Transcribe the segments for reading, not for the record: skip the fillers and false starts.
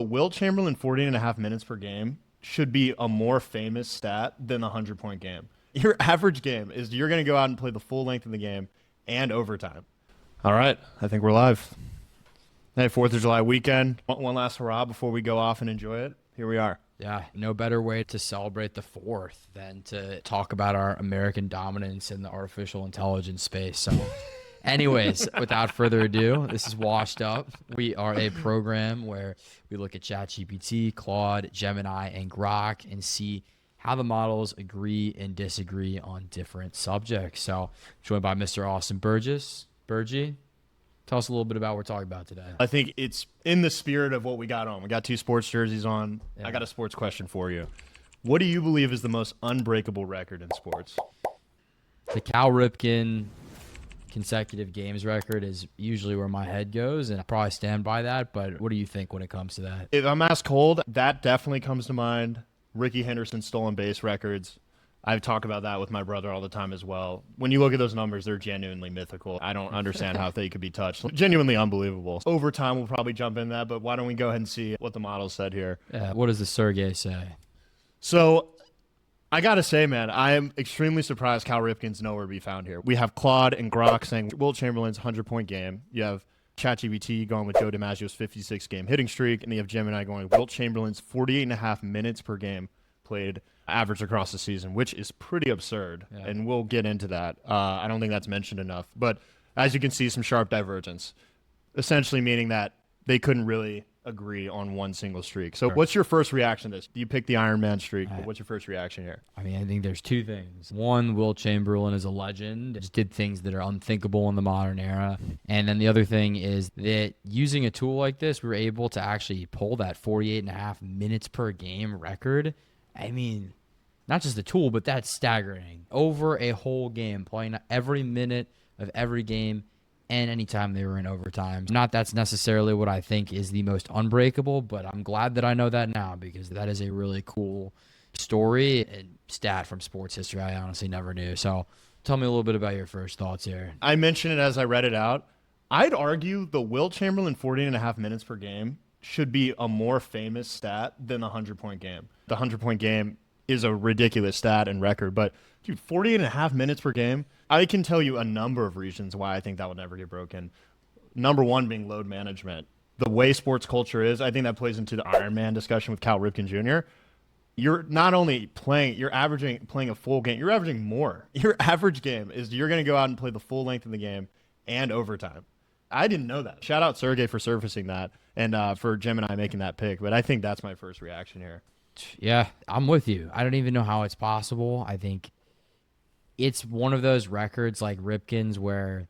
Wilt Chamberlain 40.5 minutes per game should be a more famous stat than the 100-point game. Your average game is you're going to go out and play the full length of the game and overtime. All right, I think we're live. Hey, 4th of July weekend. One last hurrah before we go off and enjoy it. Here we are. Yeah, no better way to celebrate the 4th than to talk about our American dominance in the artificial intelligence space. So anyways, without further ado, this is Washed Up. We are a program where we look at ChatGPT, Claude, Gemini, and Grok and see how the models agree and disagree on different subjects. So joined by Mr. Austin Burgess. Burgie, tell us a little bit about what we're talking about today. I think it's in the spirit of what we got on. We got 2 sports jerseys on. Yeah. I got a sports question for you. What do you believe is the most unbreakable record in sports? The Cal Ripken consecutive games record is usually where my head goes, and I probably stand by that. But what do you think when it comes to that? If I'm asked cold, that definitely comes to mind. Ricky Henderson's stolen base records. I talk about that with my brother all the time as well. When you look at those numbers, they're genuinely mythical. I don't understand how they could be touched. Genuinely unbelievable. Overtime, we'll probably jump in that, but why don't we go ahead and see what the model said here? Yeah, what does the Cergai say? So I got to say, man, I am extremely surprised Cal Ripken's nowhere to be found here. We have Claude and Grok saying Wilt Chamberlain's 100-point game. You have ChatGPT going with Joe DiMaggio's 56-game hitting streak, and you have Gemini going with Wilt Chamberlain's 48.5 minutes per game played average across the season, which is pretty absurd, and we'll get into that. I don't think that's mentioned enough. But as you can see, some sharp divergence, essentially meaning that they couldn't really agree on one single streak. So what's your first reaction to this? You pick the Iron Man streak, but what's your first reaction here? I mean, I think there's 2 things. One, Wilt Chamberlain is a legend. Just did things that are unthinkable in the modern era. And then the other thing is that using a tool like this, we were able to actually pull that 48.5 minutes per game record. I mean, not just the tool, but that's staggering. Over a whole game, playing every minute of every game and anytime they were in overtime. Not that's necessarily what I think is the most unbreakable, but I'm glad that I know that now because that is a really cool story and stat from sports history I honestly never knew. So tell me a little bit about your first thoughts here. I mentioned it as I read it out. I'd argue the Wilt Chamberlain 40.5 minutes per game should be a more famous stat than the 100-point game. The 100-point game is a ridiculous stat and record, but dude, 48.5 minutes per game, I can tell you a number of reasons why I think that will never get broken. Number one being load management. The way sports culture is, I think that plays into the Iron Man discussion with Cal Ripken Jr. You're not only playing a full game, you're averaging more. Your average game is you're going to go out and play the full length of the game and overtime. I didn't know that. Shout out Cergai for surfacing that and for Gemini making that pick, but I think that's my first reaction here. Yeah, I'm with you. I don't even know how it's possible. I think it's one of those records like Ripken's where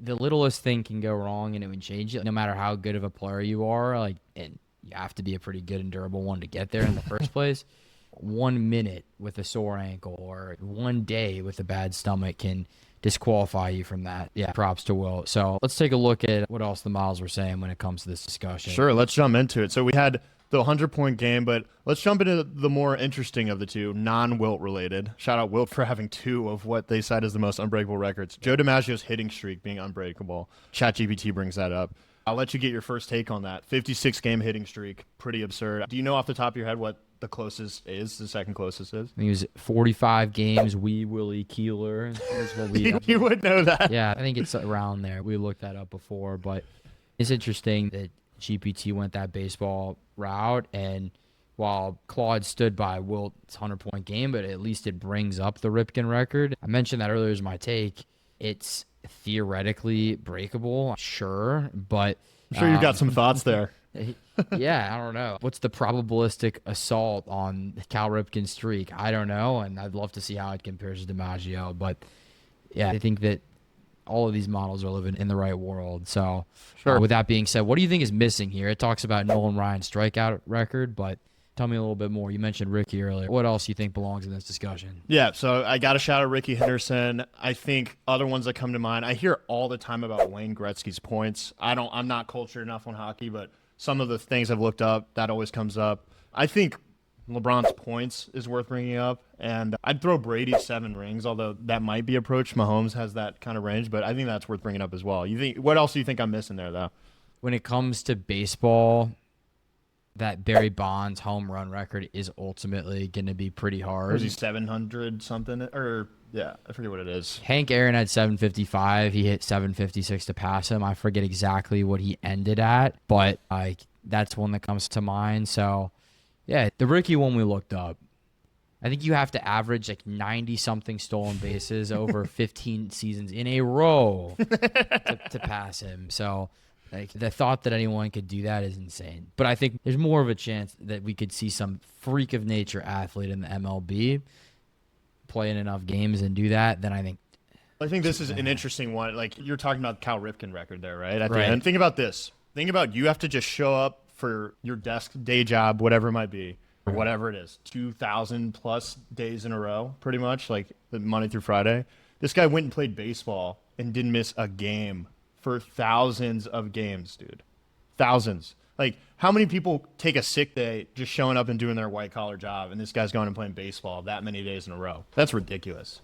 the littlest thing can go wrong and it would change it no matter how good of a player you are. And you have to be a pretty good and durable one to get there in the first place. 1 minute with a sore ankle or 1 day with a bad stomach can disqualify you from that. Yeah, props to Will. So let's take a look at what else the models were saying when it comes to this discussion. Sure, let's jump into it. So we had the 100-point game, but let's jump into the more interesting of the 2, non-Wilt related. Shout out Wilt for having 2 of what they cite as the most unbreakable records. Joe DiMaggio's hitting streak being unbreakable. ChatGPT brings that up. I'll let you get your first take on that. 56-game hitting streak, pretty absurd. Do you know off the top of your head what the closest is, the second closest is? I think it was 45 games, Wee Willie Keeler. Is what we You would know that. Yeah, I think it's around there. We looked that up before, but it's interesting that GPT went that baseball route, and while Claude stood by Wilt's 100-point game, but at least it brings up the Ripken record. I mentioned that earlier as my take. It's theoretically breakable, sure, but I'm sure you've got some thoughts there. Yeah, I don't know. What's the probabilistic assault on Cal Ripken's streak? I don't know, and I'd love to see how it compares to DiMaggio, but yeah, I think that all of these models are living in the right world. So sure. With that being said, what do you think is missing here? It talks about Nolan Ryan's strikeout record, but tell me a little bit more. You mentioned Ricky earlier. What else do you think belongs in this discussion? Yeah, so I got to shout out Ricky Henderson. I think other ones that come to mind, I hear all the time about Wayne Gretzky's points. I'm not cultured enough on hockey, but some of the things I've looked up, that always comes up. I think LeBron's points is worth bringing up, and I'd throw Brady's 7 rings, although that might be approached. Mahomes has that kind of range, but I think that's worth bringing up as well. What else do you think I'm missing there, though? When it comes to baseball, that Barry Bonds home run record is ultimately going to be pretty Or is he hard. 700 something? Or yeah, I forget what it is. Hank Aaron had 755. He hit 756 to pass him. I forget exactly what he ended at, but like that's one that comes to mind. So yeah, the rookie one we looked up. I think you have to average like 90 something stolen bases over 15 seasons in a row to pass him. So like the thought that anyone could do that is insane. But I think there's more of a chance that we could see some freak of nature athlete in the MLB play in enough games and do that. Then I think this is an interesting one. Like you're talking about the Cal Ripken record there, right? At the Right. end. Think about this. Think about you have to just show up for your desk, day job, whatever it might be, or whatever it is, 2,000 plus days in a row, pretty much, like the Monday through Friday. This guy went and played baseball and didn't miss a game for thousands of games, dude. Thousands. Like, how many people take a sick day just showing up and doing their white collar job, and this guy's going and playing baseball that many days in a row? That's ridiculous.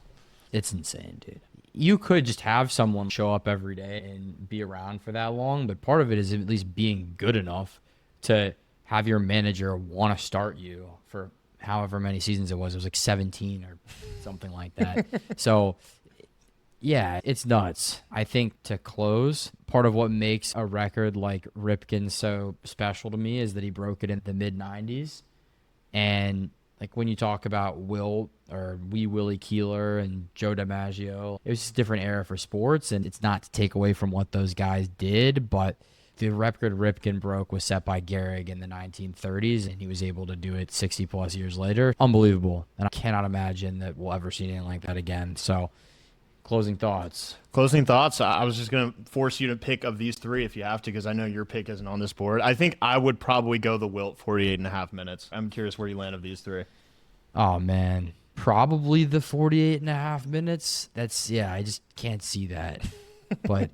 It's insane, dude. You could just have someone show up every day and be around for that long, but part of it is at least being good enough to have your manager want to start you for however many seasons it was. It was like 17 or something like that. So, yeah, it's nuts. I think to close, part of what makes a record like Ripken so special to me is that he broke it in the mid 90s. And like when you talk about Will or Wee Willie Keeler and Joe DiMaggio, it was just a different era for sports. And it's not to take away from what those guys did, but the record Ripken broke was set by Gehrig in the 1930s, and he was able to do it 60 plus years later. Unbelievable. And I cannot imagine that we'll ever see anything like that again. So, closing thoughts. Closing thoughts. I was just going to force you to pick of these three if you have to, because I know your pick isn't on this board. I think I would probably go the Wilt 48 and a half minutes. I'm curious where you land of these three. Oh, man. Probably the 48 and a half minutes. I just can't see that. But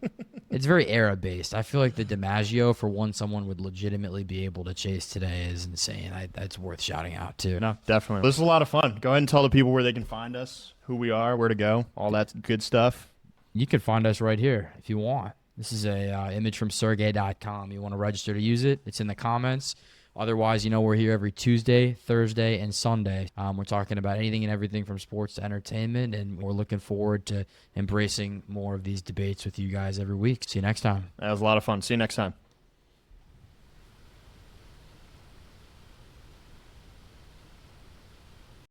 it's very era-based. I feel like the DiMaggio, for one someone would legitimately be able to chase today, is insane. That's worth shouting out, too. No, definitely. This is a lot of fun. Go ahead and tell the people where they can find us, who we are, where to go, all that good stuff. You can find us right here if you want. This is a image from Cergai.com. You want to register to use it? It's in the comments. Otherwise, we're here every Tuesday, Thursday, and Sunday. We're talking about anything and everything from sports to entertainment, and we're looking forward to embracing more of these debates with you guys every week. See you next time. That was a lot of fun. See you next time.